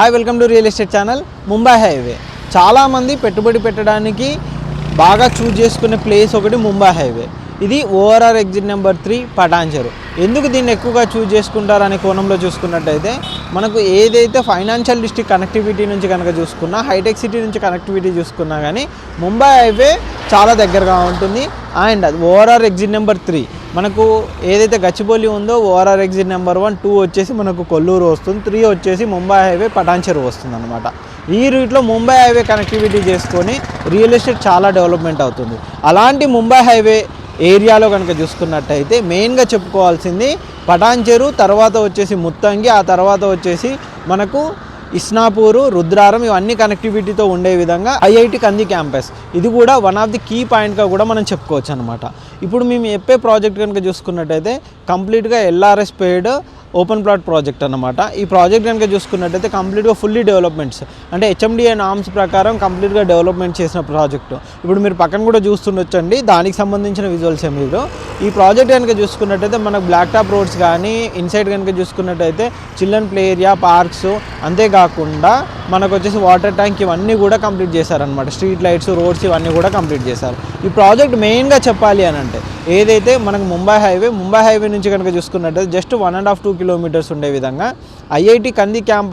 Hi welcome to real estate channel. Mumbai highway చాలామంది పెట్టుబడి పెట్టడానికి బాగా చూజ్ చేసుకునే ప్లేస్ ఒకటి ముంబై హైవే. ఇది ఓఆర్ఆర్ ఎగ్జిట్ నెంబర్ 3 పటాన్చెరు. ఎందుకు దీన్ని ఎక్కువగా చూజ్ చేసుకుంటారనే కోణంలో చూసుకున్నట్టయితే మనకు ఏదైతే ఫైనాన్షియల్ డిస్ట్రిక్ట్ కనెక్టివిటీ నుంచి కనుక చూసుకున్నా, హైటెక్ సిటీ నుంచి కనెక్టివిటీ చూసుకున్నా కానీ ముంబై హైవే చాలా దగ్గరగా ఉంటుంది. అండ్ అది ఓఆర్ఆర్ ఎగ్జిట్ నెంబర్ 3 మనకు ఏదైతే గచ్చిబౌలి ఉందో ఓఆర్ఆర్ ఎగ్జిట్ నెంబర్ 1, 2 వచ్చేసి మనకు కొల్లూరు వస్తుంది, 3 వచ్చేసి ముంబై హైవే పటాన్చెరు వస్తుంది అనమాట. ఈ రూట్లో ముంబై హైవే కనెక్టివిటీ చేసుకొని రియల్ ఎస్టేట్ చాలా డెవలప్మెంట్ అవుతుంది. అలాంటి ముంబై హైవే ఏరియాలో కనుక చూసుకున్నట్టయితే మెయిన్గా చెప్పుకోవాల్సింది పటాన్చెరు, తర్వాత వచ్చేసి ముత్తంగి, ఆ తర్వాత వచ్చేసి మనకు ఇస్నాపూరు, రుద్రారం, ఇవన్నీ కనెక్టివిటీతో ఉండే విధంగా ఐఐటి కంది క్యాంపస్ ఇది కూడా వన్ ఆఫ్ ది కీ పాయింట్గా కూడా మనం చెప్పుకోవచ్చు అనమాట. ఇప్పుడు మేము చెప్పే ప్రాజెక్ట్ కనుక చూసుకున్నట్టయితే కంప్లీట్గా ఎల్ఆర్ఎస్ పేడ్ ఓపెన్ ప్లాట్ ప్రాజెక్ట్ అన్నమాట. ఈ ప్రాజెక్ట్ కనుక చూసుకున్నట్టయితే కంప్లీట్గా ఫుల్లీ డెవలప్మెంట్స్ అంటే హెచ్ఎండిఏ నామ్స్ ప్రకారం కంప్లీట్గా డెవలప్మెంట్ చేసిన ప్రాజెక్టు. ఇప్పుడు మీరు పక్కన కూడా చూస్తుండొచ్చండి, దానికి సంబంధించిన విజువల్సే మీరు. ఈ ప్రాజెక్ట్ కనుక చూసుకున్నట్టయితే మనకు బ్లాక్ టాప్ రోడ్స్ కానీ ఇన్సైడ్ కనుక చూసుకున్నట్టయితే చిల్డ్రన్ ప్లే ఏరియా, పార్క్స్, అంతేకాకుండా మనకు వచ్చేసి వాటర్ ట్యాంక్ ఇవన్నీ కూడా కంప్లీట్ చేశారనమాట. స్ట్రీట్ లైట్స్, రోడ్స్ ఇవన్నీ కూడా కంప్లీట్ చేశారు. ఈ ప్రాజెక్ట్ మెయిన్గా చెప్పాలి అని అంటే ఏదైతే మనకు ముంబై హైవే నుంచి కనుక చూసుకున్నట్టయితే జస్ట్ 1.5-2 కిలోమీటర్స్ ఉండే విధంగా ఐఐటి కంది క్యాంపస్